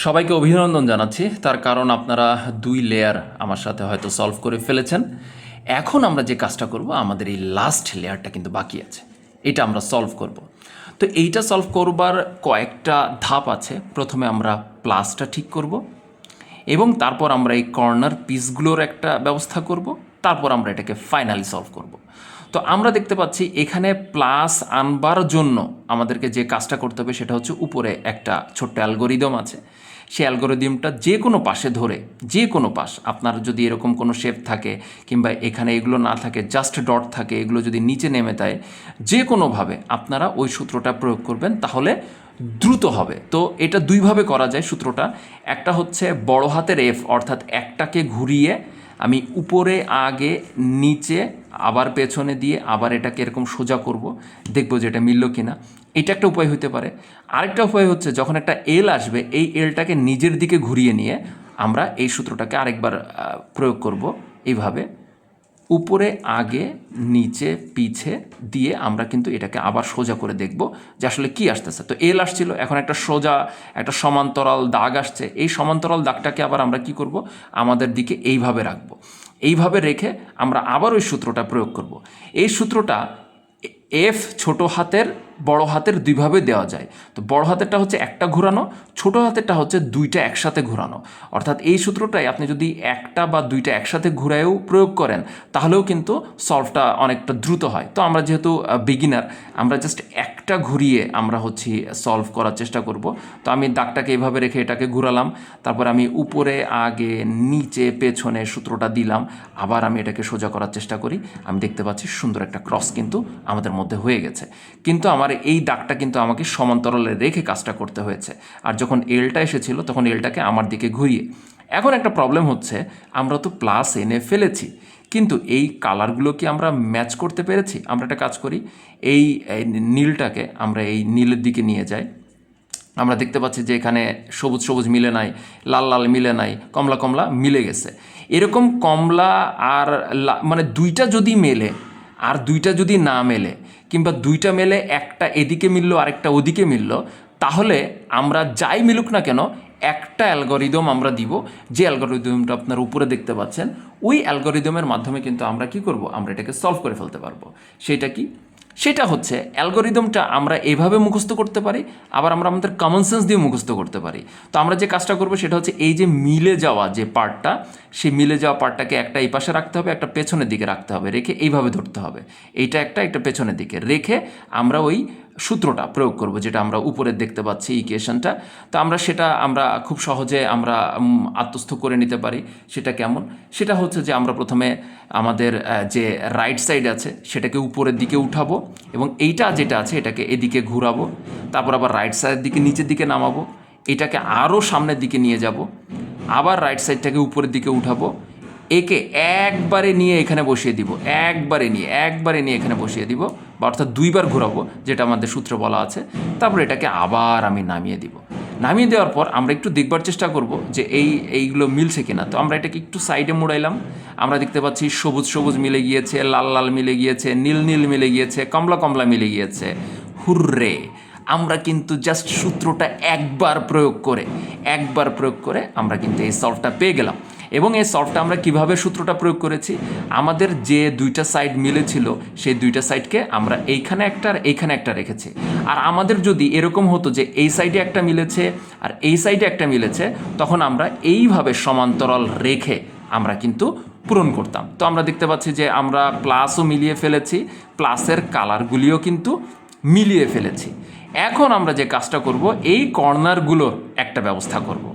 সবাইকে অভিনন্দন জানাচ্ছি, তার কারণ আপনারা 2 লেয়ার আমার সাথে হয়তো সলভ করে ফেলেছেন। এখন আমরা যে কাজটা করব, আমাদের এই লাস্ট লেয়ারটা কিন্তু বাকি আছে, এটা আমরা সলভ করব। তো এইটা সলভ করবার কয়েকটা ধাপ আছে। প্রথমে আমরা প্লাসটা ঠিক করব এবং তারপর আমরা এই কর্নার পিসগুলোর একটা ব্যবস্থা করব, তারপর আমরা এটাকে ফাইনালি সলভ করব। তো আমরা দেখতে পাচ্ছি এখানে প্লাস আনবার জন্য আমাদেরকে যে কাজটা করতে হবে সেটা হচ্ছে উপরে একটা ছোট্ট অ্যালগোরিদম আছে। সেই অ্যালগোরিদমটা যে কোনো পাশে ধরে, যে কোনো পাশ, আপনার যদি এরকম কোনো শেপ থাকে কিংবা এখানে এগুলো না থাকে, জাস্ট ডট থাকে, এগুলো যদি নিচে নেমে দেয়, যে কোনোভাবে আপনারা ওই সূত্রটা প্রয়োগ করবেন, তাহলে দ্রুত হবে। তো এটা দুইভাবে করা যায় সূত্রটা। একটা হচ্ছে বড় হাতের এফ, অর্থাৎ একটাকে ঘুরিয়ে আমি উপরে আগে নিচে আবার পেছনে দিয়ে আবার এটাকে এরকম সোজা করব, দেখব যে এটা মিলল কি না। এটা একটা উপায় হতে পারে। আরেকটা উপায় হচ্ছে যখন একটা এল আসবে, এই এলটাকে নিজের দিকে ঘুরিয়ে নিয়ে আমরা এই সূত্রটাকে আরেকবার প্রয়োগ করব। এইভাবে উপরে আগে নিচে পিছে দিয়ে আমরা কিন্তু এটাকে আবার সোজা করে দেখব যে আসলে কি আসতেছে। তো এল আসছিল, এখন একটা সোজা একটা সমান্তরাল দাগ আসছে। এই সমান্তরাল দাগটাকে আবার আমরা কি করব, আমাদের দিকে এইভাবে রাখবো। এইভাবে রেখে আমরা আবার ওই সূত্রটা প্রয়োগ করব। এই সূত্রটা এফ ছোট হাতের বড় হাতের দুইভাবে দেওয়া যায়। তো বড় হাতেরটা হচ্ছে একটা ঘোরানো, ছোট হাতেরটা হচ্ছে দুইটা একসাথে ঘোরানো। অর্থাৎ এই সূত্রটাই আপনি যদি একটা বা দুইটা একসাথে ঘুরায়ও প্রয়োগ করেন, তাহলেও কিন্তু সলভটা অনেকটা দ্রুত হয়। তো আমরা যেহেতু বিগিনার, আমরা জাস্ট একটা ঘুরিয়ে আমরা হচ্ছে সলভ করার চেষ্টা করব। তো আমি দাগটাকে এভাবে রেখে এটাকে ঘুরালাম, তারপর আমি উপরে আগে নিচে পেছনে সূত্রটা দিলাম, আবার আমি এটাকে সোজা করার চেষ্টা করি। আমি দেখতে পাচ্ছি সুন্দর একটা ক্রস কিন্তু আমাদের মধ্যে হয়ে গেছে। কিন্তু আমার এই দাগটা কিন্তু আমাকে সমান্তরালে রেখে কাজটা করতে হয়েছে। আর যখন এলটা এসেছিল তখন এলটাকে আমার দিকে ঘুরিয়ে। এখন একটা প্রবলেম হচ্ছে, আমরা তো প্লাস এনে ফেলেছি, কিন্তু এই কালারগুলো কি আমরা ম্যাচ করতে পেরেছি? আমরা একটা কাজ করি, এই নীলটাকে আমরা এই নীলের দিকে নিয়ে যাই। আমরা দেখতে পাচ্ছি যে এখানে সবুজ সবুজ মিলে নাই, লাল লাল মিলে নাই, কমলা কমলা মিলে গেছে। এরকম কমলা আর মানে দুইটা যদি মেলে আর দুইটা যদি না মেলে, কিংবা দুইটা মেলে একটা এদিকে মিলল আরেকটা ওদিকে মিলল, তাহলে আমরা যাই মিলুক না কেন একটা অ্যালগোরিদম আমরা দিব, যে অ্যালগোরিদমটা আপনার উপরে দেখতে পাচ্ছেন। ওই অ্যালগোরিদমের মাধ্যমে কিন্তু আমরা কি করব, আমরা এটাকে সলভ করে ফেলতে পারবো। সেটা কি? সেটা হচ্ছে অ্যালগোরিদমটা আমরা এভাবে মুখস্থ করতে পারি, আবার আমরা আমাদের কমন সেন্স দিয়ে মুখস্থ করতে পারি। তো আমরা যে কাজটা করবো সেটা হচ্ছে, এই যে মিলে যাওয়া যে পার্টটা, সেই মিলে যাওয়া পার্টটাকে একটা এই পাশে রাখতে হবে, একটা পেছনের দিকে রাখতে হবে, রেখে এইভাবে ধরতে হবে। এইটা একটা পেছনের দিকে রেখে আমরা ওই সূত্রটা প্রয়োগ করব, যেটা আমরা উপরে দেখতে পাচ্ছি ইকুয়েশনটা। তো আমরা সেটা খুব সহজে আমরা আত্মস্থ করে নিতে পারি। সেটা কেমন? সেটা হচ্ছে যে আমরা প্রথমে আমাদের যে রাইট সাইড আছে সেটাকে উপরের দিকে উঠাবো, এবং এইটা যেটা আছে এটাকে এদিকে ঘুরাবো, তারপর আবার রাইট সাইডের দিকে নিচের দিকে নামাবো, এটাকে আরও সামনের দিকে নিয়ে যাব, আবার রাইট সাইডটাকে উপরের দিকে উঠাবো, একে একবারে নিয়ে এখানে বসিয়ে দিব, একবারে নিয়ে এখানে বসিয়ে দিব, বা অর্থাৎ দুইবার ঘোরাবো, যেটা আমাদের সূত্র বলা আছে। তারপর এটাকে আবার আমি নামিয়ে দিব। নামিয়ে দেওয়ার পর আমরা একটু দেখবার চেষ্টা করব যে এইগুলো মিলছে কিনা। তো আমরা এটাকে একটু সাইডে মুড়াইলাম, আমরা দেখতে পাচ্ছি সবুজ সবুজ মিলে গিয়েছে, লাল লাল মিলে গিয়েছে, নীল নীল মিলে গিয়েছে, কমলা কমলা মিলে গিয়েছে। হুররে! আমরা কিন্তু জাস্ট সূত্রটা একবার প্রয়োগ করে আমরা কিন্তু এই সলভটা পেয়ে গেলাম। এবং এই সলভটা আমরা কিভাবে সূত্রটা প্রয়োগ করেছি, আমাদের যে দুইটা সাইড মিলেছিল সেই দুইটা সাইডকে আমরা এইখানে একটা আর এইখানে একটা রেখেছি। আর আমাদের যদি এরকম হতো যে এই সাইডে একটা মিলেছে আর এই সাইডে একটা মিলেছে, তখন আমরা এইভাবে সমান্তরাল রেখে আমরা কিন্তু পূরণ করতাম। তো আমরা দেখতে পাচ্ছি যে আমরা প্লাসও মিলিয়ে ফেলেছি, প্লাসের কালারগুলিও কিন্তু মিলিয়ে ফেলেছি। এখন আমরা যে কাজটা করব, এই কর্নারগুলোর একটা ব্যবস্থা করব।